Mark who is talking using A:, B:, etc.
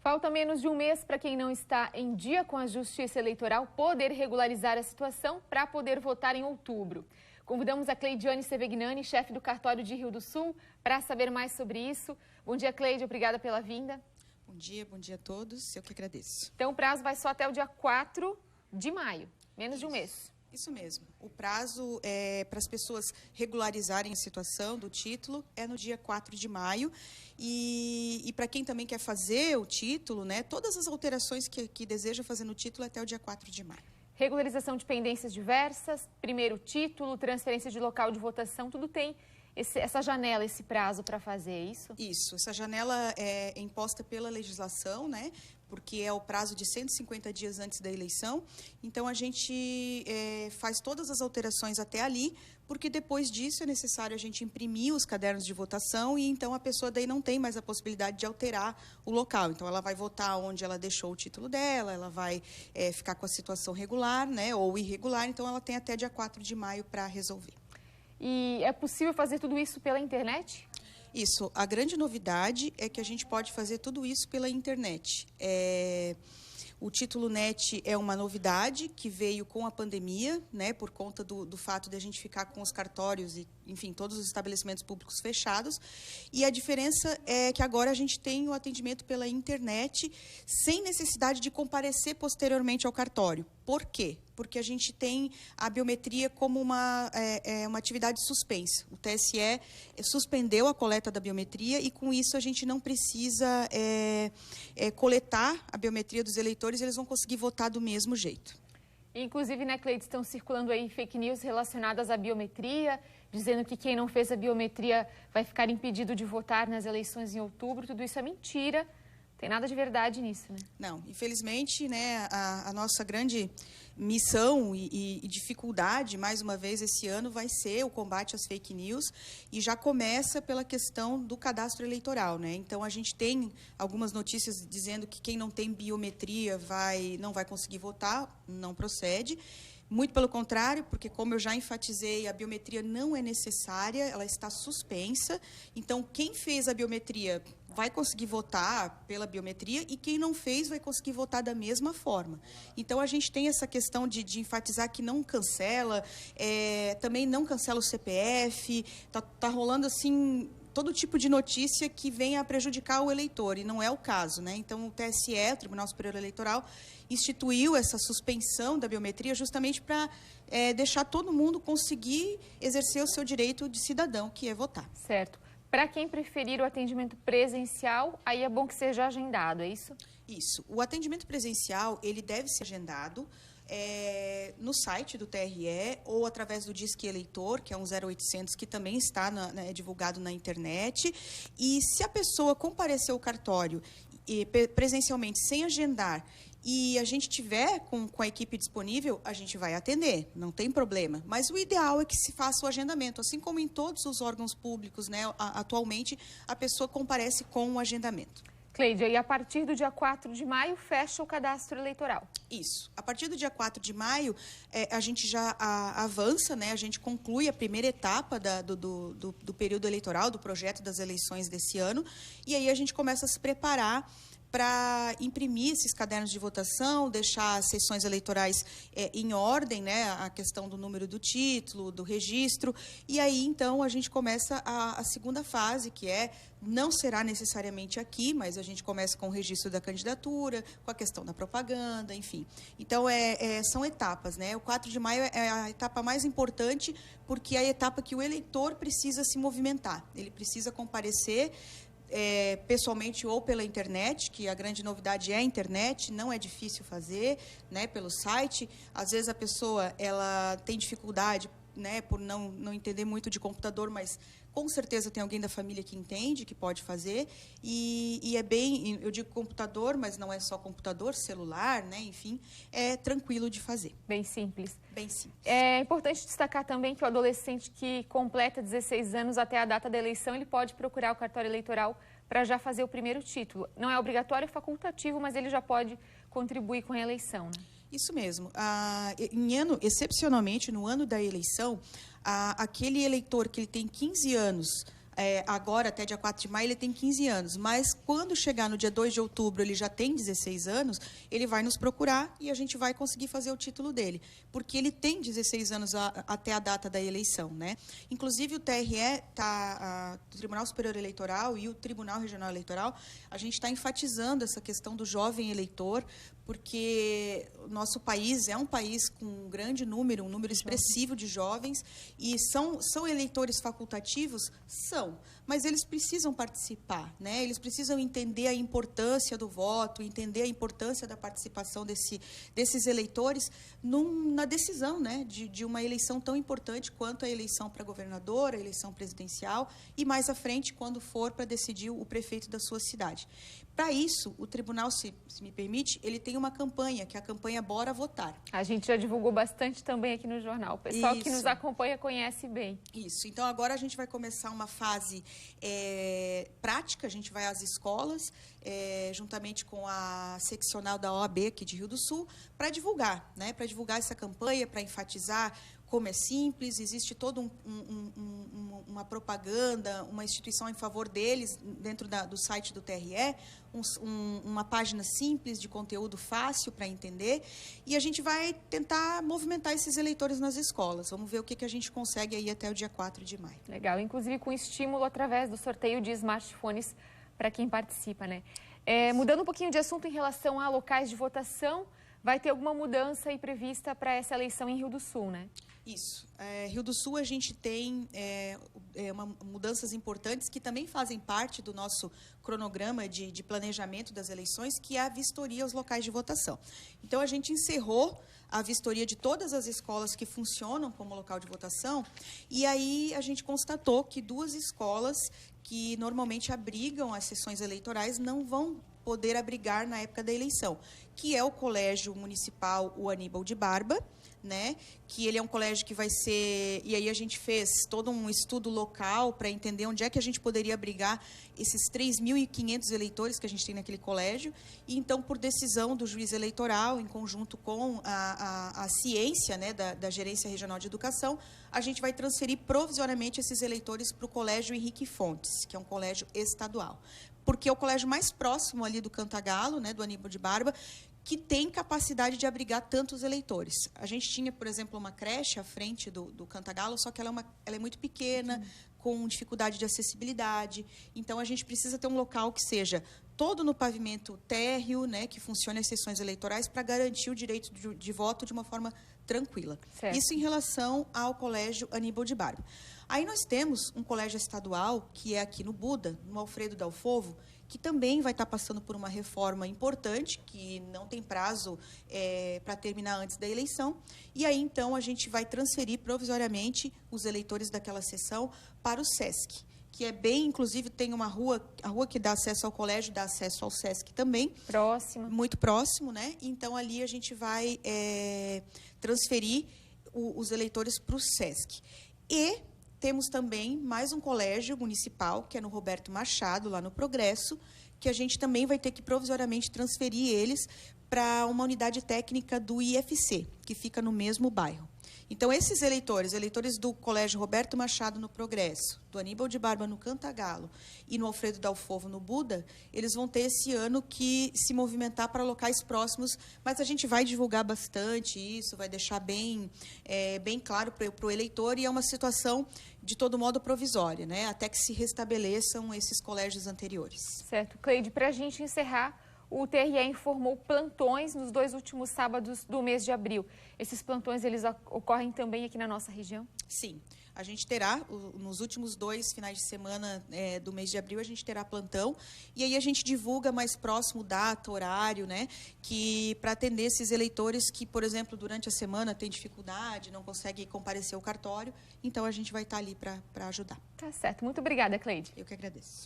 A: Falta menos de um mês para quem não está em dia com a Justiça Eleitoral poder regularizar a situação para poder votar em outubro. Convidamos a Cleidiane Sevegnani, chefe do cartório de Rio do Sul, para saber mais sobre isso. Bom dia, Cleide, obrigada pela vinda.
B: Bom dia a todos, eu que agradeço.
A: Então o prazo vai só até o dia 4 de maio, menos de um mês.
B: Isso mesmo. O prazo para as pessoas regularizarem a situação do título é no dia 4 de maio. E para quem também quer fazer o título, né, todas as alterações que deseja fazer no título é até o dia 4 de maio.
A: Regularização de pendências diversas, primeiro título, transferência de local de votação, tudo tem essa janela, esse prazo para fazer, é isso?
B: Isso. Essa janela é imposta pela legislação, né? Porque é o prazo de 150 dias antes da eleição. Então, a gente faz todas as alterações até ali, porque depois disso é necessário a gente imprimir os cadernos de votação e então a pessoa daí não tem mais a possibilidade de alterar o local. Então, ela vai votar onde ela deixou o título dela, ela vai ficar com a situação regular, né, ou irregular. Então, ela tem até dia 4 de maio para resolver.
A: E é possível fazer tudo isso pela internet?
B: Isso. A grande novidade é que a gente pode fazer tudo isso pela internet. O título NET é uma novidade que veio com a pandemia, né, por conta do fato de a gente ficar com os cartórios e, enfim, todos os estabelecimentos públicos fechados. E a diferença é que agora a gente tem o atendimento pela internet sem necessidade de comparecer posteriormente ao cartório. Por quê? Porque a gente tem a biometria como uma atividade suspensa. O TSE suspendeu a coleta da biometria e, com isso, a gente não precisa coletar a biometria dos eleitores, eles vão conseguir votar do mesmo jeito.
A: Inclusive, né, Cleide, estão circulando aí fake news relacionadas à biometria, dizendo que quem não fez a biometria vai ficar impedido de votar nas eleições em outubro. Tudo isso é mentira. Tem nada de verdade nisso, né?
B: Não, infelizmente, né, a nossa grande missão e dificuldade, mais uma vez, esse ano, vai ser o combate às fake news e já começa pela questão do cadastro eleitoral, né? Então, a gente tem algumas notícias dizendo que quem não tem biometria não vai conseguir votar, não procede. Muito pelo contrário, porque, como eu já enfatizei, a biometria não é necessária, ela está suspensa. Então, quem fez a biometria vai conseguir votar pela biometria e quem não fez vai conseguir votar da mesma forma. Então, a gente tem essa questão de enfatizar que não cancela, também não cancela o CPF, tá rolando assim todo tipo de notícia que venha a prejudicar o eleitor, e não é o caso, né? Então, o TSE, o Tribunal Superior Eleitoral, instituiu essa suspensão da biometria justamente para deixar todo mundo conseguir exercer o seu direito de cidadão, que é votar.
A: Certo. Para quem preferir o atendimento presencial, aí é bom que seja agendado, é isso?
B: Isso. O atendimento presencial, ele deve ser agendado no site do TRE ou através do Disque Eleitor, que é um 0800, que também está divulgado na internet. E se a pessoa comparecer ao cartório presencialmente sem agendar e a gente tiver com a equipe disponível, a gente vai atender, não tem problema. Mas o ideal é que se faça o agendamento, assim como em todos os órgãos públicos, né? Atualmente, a pessoa comparece com o agendamento.
A: Cleide, e a partir do dia 4 de maio fecha o cadastro eleitoral?
B: Isso. A partir do dia 4 de maio, a gente já avança, né? A gente conclui a primeira etapa do período eleitoral, do projeto das eleições desse ano, e aí a gente começa a se preparar para imprimir esses cadernos de votação, deixar as sessões eleitorais em ordem, né, a questão do número do título, do registro, e aí, então, a gente começa a segunda fase, que não será necessariamente aqui, mas a gente começa com o registro da candidatura, com a questão da propaganda, enfim. Então, são etapas, né? O 4 de maio é a etapa mais importante, porque é a etapa que o eleitor precisa se movimentar, ele precisa comparecer, pessoalmente ou pela internet, que a grande novidade é a internet, não é difícil fazer, né, pelo site. Às vezes a pessoa ela tem dificuldade, né, por não entender muito de computador, mas com certeza tem alguém da família que entende, que pode fazer, e é bem, eu digo computador, mas não é só computador, celular, né, enfim, é tranquilo de fazer.
A: Bem simples.
B: Bem simples.
A: É importante destacar também que o adolescente que completa 16 anos até a data da eleição, ele pode procurar o cartório eleitoral para já fazer o primeiro título. Não é obrigatório, é facultativo, mas ele já pode contribuir com a eleição, né?
B: Isso mesmo. Excepcionalmente, no ano da eleição, aquele eleitor que ele tem 15 anos agora, até dia 4 de maio, ele tem 15 anos. Mas, quando chegar no dia 2 de outubro, ele já tem 16 anos, ele vai nos procurar e a gente vai conseguir fazer o título dele. Porque ele tem 16 anos até a data da eleição, né? Inclusive, o TRE, o Tribunal Superior Eleitoral e o Tribunal Regional Eleitoral, a gente está enfatizando essa questão do jovem eleitor, porque o nosso país é um país com um grande número, um número expressivo de jovens, e são eleitores facultativos? São, mas eles precisam participar, né? Eles precisam entender a importância do voto, entender a importância da participação desses eleitores na decisão, né, de uma eleição tão importante quanto a eleição para governador, a eleição presidencial, e mais à frente, quando for para decidir o prefeito da sua cidade. Para isso, o tribunal, se me permite, ele tem uma campanha, que é a campanha Bora Votar.
A: A gente já divulgou bastante também aqui no jornal. O pessoal que nos acompanha conhece bem.
B: Isso. Então, agora a gente vai começar uma fase prática. A gente vai às escolas, juntamente com a seccional da OAB aqui de Rio do Sul, para divulgar, né? Para divulgar essa campanha, para enfatizar como é simples, existe toda uma propaganda, uma instituição em favor deles dentro do site do TRE, uma página simples de conteúdo fácil para entender, e a gente vai tentar movimentar esses eleitores nas escolas. Vamos ver o que a gente consegue aí até o dia 4 de maio.
A: Legal, inclusive com estímulo através do sorteio de smartphones para quem participa, né? Mudando um pouquinho de assunto em relação a locais de votação, vai ter alguma mudança aí prevista para essa eleição em Rio do Sul, né?
B: Isso. Rio do Sul, a gente tem mudanças importantes que também fazem parte do nosso cronograma de planejamento das eleições, que é a vistoria aos locais de votação. Então, a gente encerrou a vistoria de todas as escolas que funcionam como local de votação, e aí a gente constatou que 2 escolas que normalmente abrigam as sessões eleitorais não vão poder abrigar na época da eleição, que é o Colégio Municipal o Aníbal de Barba, né? Que ele é um colégio que vai ser... E aí a gente fez todo um estudo local para entender onde é que a gente poderia abrigar esses 3.500 eleitores que a gente tem naquele colégio. E então, por decisão do juiz eleitoral, em conjunto com a ciência, né, da Gerência Regional de Educação, a gente vai transferir provisoriamente esses eleitores para o Colégio Henrique Fontes, que é um colégio estadual. Porque é o colégio mais próximo ali do Cantagalo, né, do Aníbal de Barba, que tem capacidade de abrigar tantos eleitores. A gente tinha, por exemplo, uma creche à frente do Cantagalo, só que ela é muito pequena, com dificuldade de acessibilidade. Então, a gente precisa ter um local que seja todo no pavimento térreo, né, que funcione as sessões eleitorais para garantir o direito de voto de uma forma tranquila.
A: Certo.
B: Isso em relação ao Colégio Aníbal de Barba. Aí nós temos um colégio estadual, que é aqui no Buda, no Alfredo Dalfovo, que também vai estar passando por uma reforma importante, que não tem prazo para terminar antes da eleição. E aí, então, a gente vai transferir provisoriamente os eleitores daquela sessão para o SESC, que é bem, inclusive, tem uma rua, a rua que dá acesso ao colégio, dá acesso ao SESC também.
A: Próximo. Muito
B: próximo, né? Então, ali a gente vai transferir os eleitores para o SESC. E temos também mais um colégio municipal, que é no Roberto Machado, lá no Progresso, que a gente também vai ter que provisoriamente transferir eles para uma unidade técnica do IFC, que fica no mesmo bairro. Então, esses eleitores do Colégio Roberto Machado no Progresso, do Aníbal de Barba no Cantagalo e no Alfredo Dalfovo no Buda, eles vão ter esse ano que se movimentar para locais próximos, mas a gente vai divulgar bastante isso, vai deixar bem claro para o eleitor, e é uma situação, de todo modo, provisória, né? Até que se restabeleçam esses colégios anteriores.
A: Certo. Cleide, para a gente encerrar, o TRE informou plantões nos 2 últimos sábados do mês de abril. Esses plantões, eles ocorrem também aqui na nossa região?
B: Sim. A gente terá, nos últimos 2 finais de semana do mês de abril, a gente terá plantão. E aí a gente divulga mais próximo data, horário, né? Que para atender esses eleitores que, por exemplo, durante a semana têm dificuldade, não conseguem comparecer ao cartório. Então, a gente vai estar ali para ajudar.
A: Tá certo. Muito obrigada, Cleide.
B: Eu que agradeço.